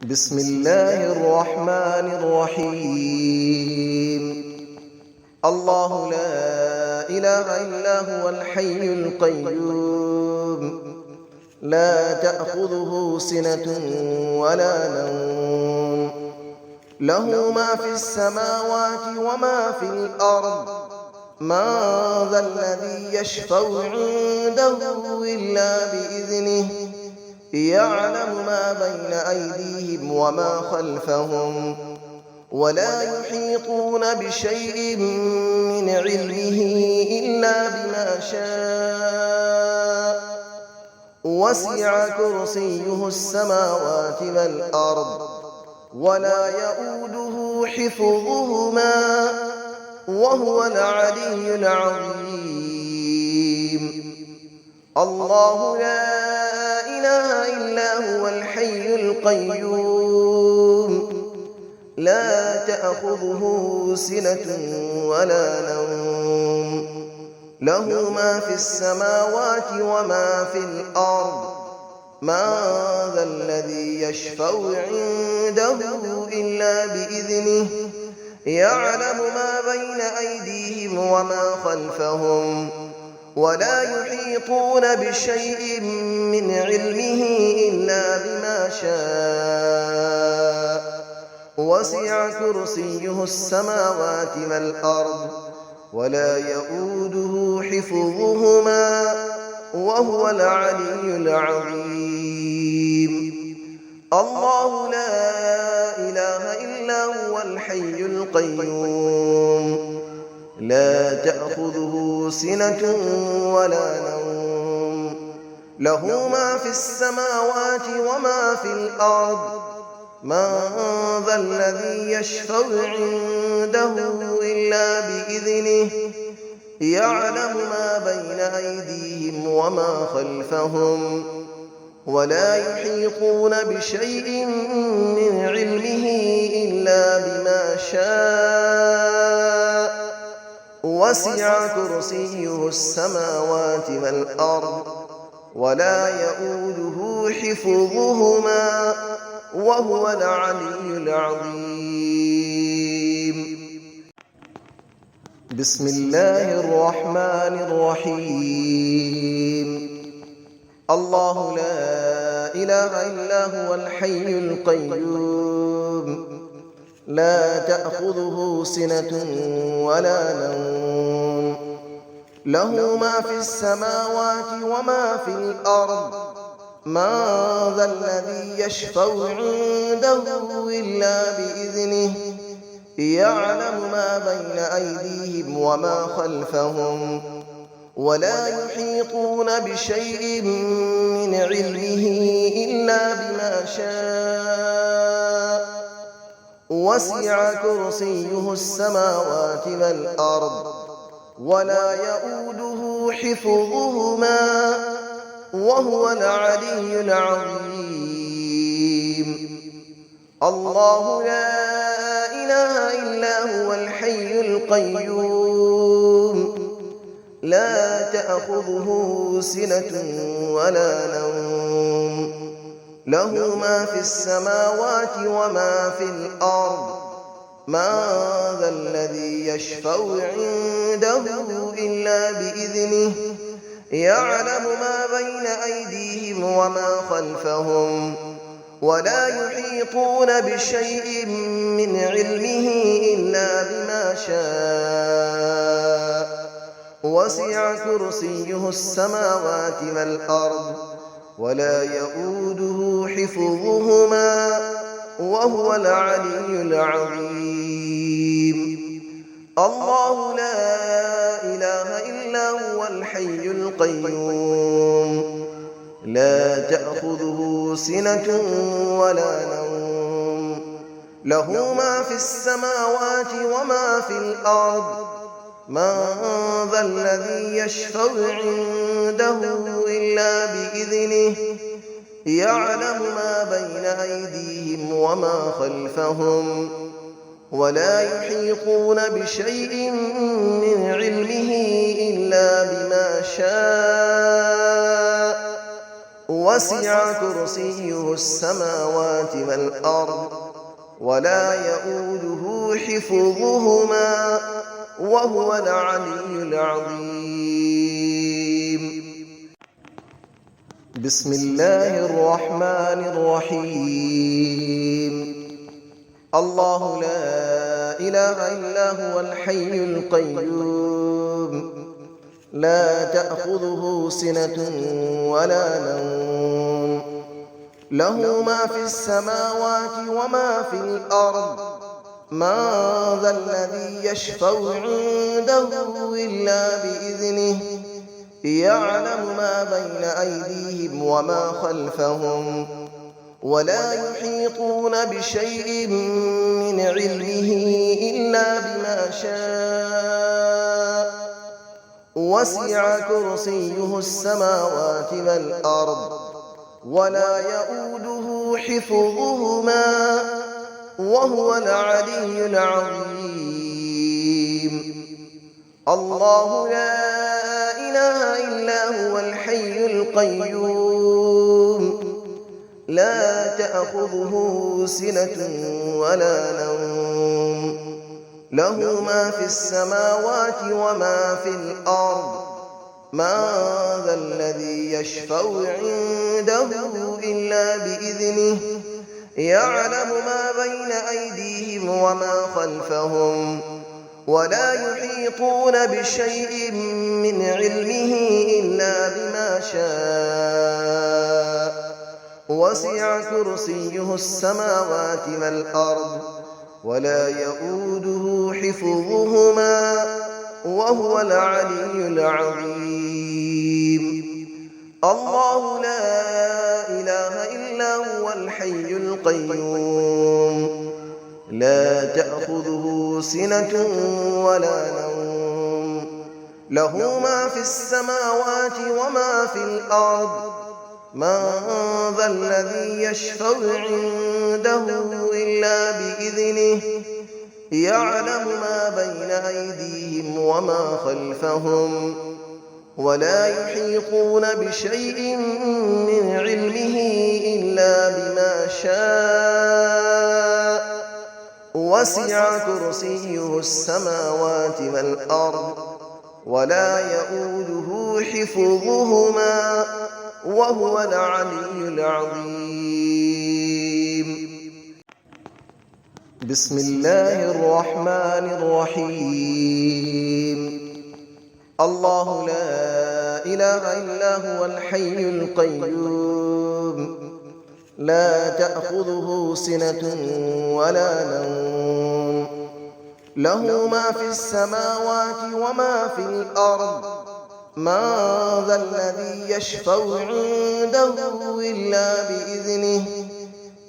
بسم الله الرحمن الرحيم. الله لا إله إلا هو الحي القيوم، لا تأخذه سنة ولا نوم، له ما في السماوات وما في الأرض. من ذا الذي يشفع عنده إلا بإذنه، يعلم ما بين أيديهم وما خلفهم، ولا يحيطون بشيء من علمه إلا بما شاء. وسع كرسيه السماوات والأرض، ولا يؤوده حفظهما، وهو العلي العظيم. الله لا إله إلا هو الحي القيوم، لا تأخذه سنة ولا نوم، له ما في السماوات وما في الأرض. من ذا الذي يشفع عنده إلا بإذنه، يعلم ما بين أيديهم وما خلفهم، ولا يحيطون بشيء من علمه إلا بما شاء. وسع كرسيه السماوات والأرض، ولا يؤوده حفظهما، وهو العلي العظيم. الله لا إله إلا هو الحي القيوم، لا تأخذه سنة ولا نوم، له ما في السماوات وما في الأرض. من ذا الذي يشفع عنده إلا بإذنه، يعلم ما بين أيديهم وما خلفهم، ولا يحيطون بشيء من علمه إلا بما شاء. وسع كرسيه السماوات والأرض، ولا يؤوده حفظهما، وهو العلي العظيم. بسم الله الرحمن الرحيم. الله لا إله إلا هو الحي القيوم، لا تأخذه سنة ولا نوم، له ما في السماوات وما في الأرض. من ذا الذي يشفع عنده إلا بإذنه، يعلم ما بين أيديهم وما خلفهم، ولا يحيطون بشيء من علمه إلا بما شاء. وسع كرسيه السماوات والأرض، ولا يؤوده حفظهما، وهو العلي العظيم. الله لا إله إلا هو الحي القيوم، لا تأخذه سنة ولا نوم، له ما في السماوات وما في الأرض. من ذا الذي يشفع عنده إلا بإذنه، يعلم ما بين أيديهم وما خلفهم، ولا يحيطون بشيء من علمه إلا بما شاء. وسع كرسيه السماوات والأرض، ولا يؤوده حفظهما، وهو العلي العظيم. الله لا إله إلا هو الحي القيوم، لا تأخذه سنة ولا نوم، له ما في السماوات وما في الأرض. من ذا الذي يشفع عنده إلا بإذنه، يعلم ما بين أيديهم وما خلفهم، ولا يحيطون بشيء من علمه إلا بما شاء. وسع كرسيه السماوات والأرض ولا يؤوده حفظهما وهو العلي العظيم. بسم الله الرحمن الرحيم. الله لا إله إلا هو الحي القيوم لا تأخذه سنة ولا نوم له ما في السماوات وما في الأرض من ذا الذي يشفع عنده إلا بإذنه يعلم ما بين أيديهم وما خلفهم ولا يحيطون بشيء من علمه إلا بما شاء وسع كرسيه السماوات والأرض ولا يؤوده حفظهما وهو العلي العظيم. الله لا إله إلا هو الحي القيوم لا تأخذه سنة ولا نوم له ما في السماوات وما في الأرض من ذا الذي يشفع عنده إلا بإذنه يعلم ما بين أيديهم وما خلفهم ولا يحيطون بشيء من علمه إلا بما شاء وسع كرسيه السماوات والأرض ولا يؤوده حفظهما وهو العلي العظيم. الله لا إله إلا هو الحي القيوم لا تأخذه سنة ولا نوم له ما في السماوات وما في الأرض من ذا الذي يشفع عنده إلا بإذنه يعلم ما بين أيديهم وما خلفهم ولا يحيطون بشيء من علمه إلا بما شاء وسع كرسيه السماوات والأرض ولا يؤوده حفظهما وهو العلي العظيم. بسم الله الرحمن الرحيم. الله لا إله إلا هو الحي القيوم لا تأخذه سنة ولا نوم له ما في السماوات وما في الأرض من ذا الذي يشفع عنده إلا بإذنه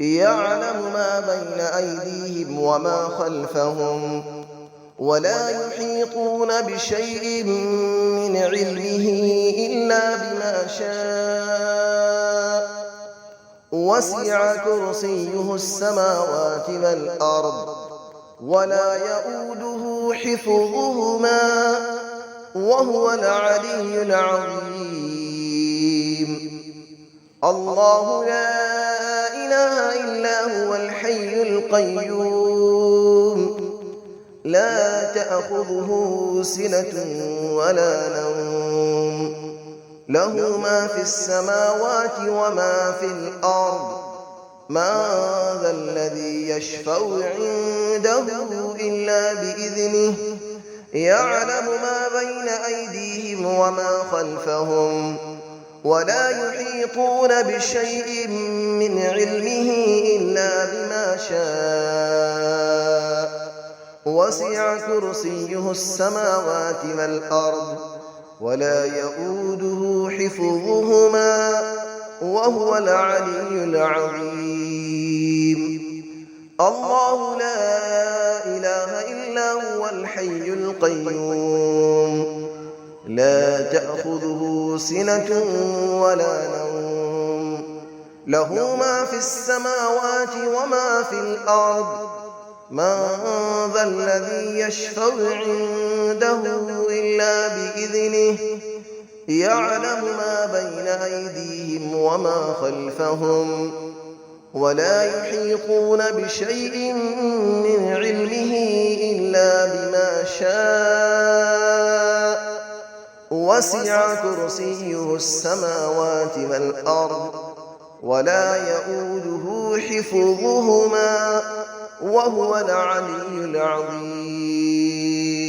يعلم ما بين أيديهم وما خلفهم ولا يحيطون بشيء من علمه إلا بما شاء وسع كرسيه السماوات والأرض ولا يؤوده حفظهما وهو العلي العظيم. الله لا إله إلا هو الحي القيوم لا تأخذه سنة ولا نوم له ما في السماوات وما في الأرض من ذا الذي يشفع عنده إلا بإذنه يعلم ما بين أيديهم وما خلفهم ولا يحيطون بشيء من علمه إلا بما شاء وسع كرسيه السماوات والأرض ولا يؤوده حفظهما وهو العلي العظيم. الله لا إله إلا هو الحي القيوم لا تأخذه سنة ولا نوم له ما في السماوات وما في الأرض من ذا الذي يشفع عنده إلا بإذنه يعلم ما بين أيديهم وما خلفهم ولا يحيطون بشيء من علمه إلا بما شاء وسع كرسيه السماوات والأرض ولا يئوده حفظهما وهو العلي العظيم